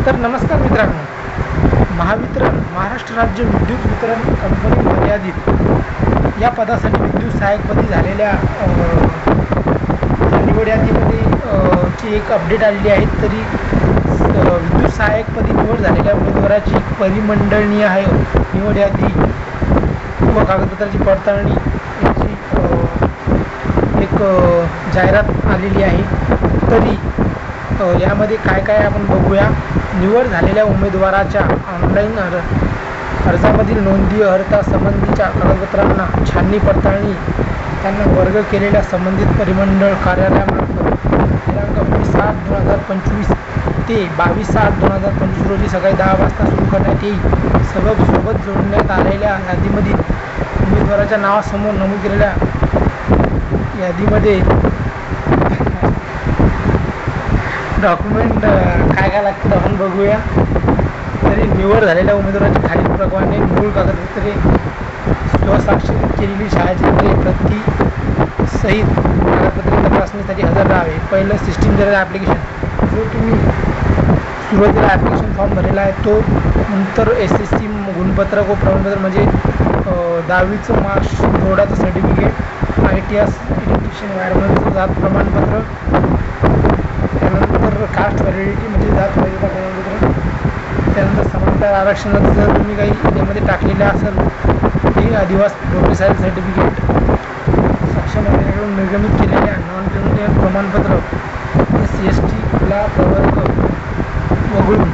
तर नमस्कार मित्रांनो, महावितरण महाराष्ट्र राज्य विद्युत वितरण कंपनी मर्यादित या पदासाठी विद्युत सहाय्यकपदी झालेल्या निवड यादीमध्ये ची एक अपडेट आलेली आहे. तरी विद्युत सहाय्यकपदी निवड झालेल्या उमेदवाराची परिमंडळनीय आहे निवड यादी व कागदपत्राची पडताळणी याची एक जाहिरात आलेली आहे. तरी यामध्ये काय काय आपण बघूया. निवड झालेल्या उमेदवाराच्या ऑनलाईन अर्जामधील नोंदी अर्हता संबंधीच्या कागदपत्रांना छाननी पडताळणी त्यांना वर्ग केलेल्या संबंधित परिमंडळ कार्यालयामार्फत दिनांक 20/7/2025 ते 22/7/2025 रोजी सकाळी 10 वाजता सुरू करण्यात येईल. सोबत जोडण्यात आलेल्या यादीमधील उमेदवाराच्या नावासमोर नमूद केलेल्या यादीमध्ये डॉक्युमेंट काय काय लागतील आपण बघूया. तरी निवड झालेल्या उमेदवाराची खालीलप्रमाणे मूळ कागदपत्रे, स्वसाक्षरित केलेली छायाचित्रे, प्रति सहित कागदपत्रे तपासणीसाठी हजर राहावे. पहिलं सिस्टीम दिलेलं ॲप्लिकेशन, जो तुम्ही सुरुवातीला ॲप्लिकेशन फॉर्म भरलेला आहे तो, नंतर SSC गुणपत्रक व प्रमाणपत्र म्हणजे 10वीचं मार्कशीट, बोर्डाचं सर्टिफिकेट, ITS इलेक्ट्रिशियन वायरमनचं जात प्रमाणपत्र, त्यानंतर कास्ट व्हॅलिडिटी म्हणजे जात वैधता प्रमाणपत्र, त्यानंतर समांतर आरक्षणाचं जर तुम्ही काही यामध्ये टाकलेलं असेल ते आदिवासी प्रोफेसाईल सर्टिफिकेट, सक्षम अधिकाऱ्याकडून निर्गमित केलेल्या नॉन क्रिमिनल प्रमाणपत्र, SC/ST खुला प्रवर्ग वगळून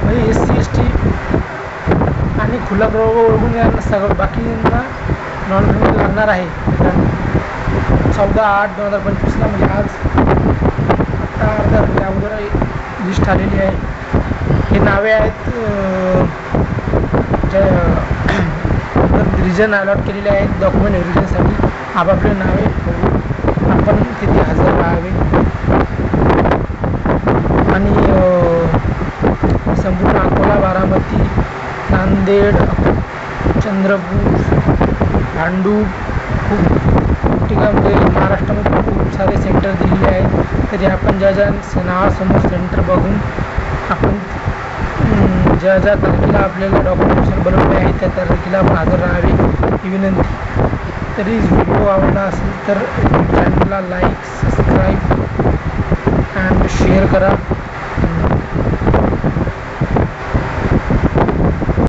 म्हणजे SC/ST आणि खुला प्रवर्ग वगळून यांना सगळं बाकींना नॉन क्रिमिनल लागणार आहे. 14/8/2025 म्हणजे आज आत्ता अगोदर लिस्ट आलेली आहे. हे नावे आहेत ज्या रिजन अलॉट केलेले आहेत डॉक्युमेंट व्हेरिफिकेशनसाठी. आपापले नावे आपण तिथे हजर राहावे आणि संपूर्ण अकोला, बारामती, नांदेड, चंद्रपूर, भांडूप खूप ठिकाणी महाराष्ट्रामध्ये खूप सारे सेंटर दिलेले आहेत. तरी आपण ज्या नावासमोर सेंटर बघून आपण ज्या तारखेला आपल्याला डॉक्युमेंटेशन बनवले आहे त्या तारखेला आपण हजर राहावे ही विनंती. तरी व्हिडिओ आवडला असेल तर चॅनलला लाईक, सबस्क्राईब अँड शेअर करा.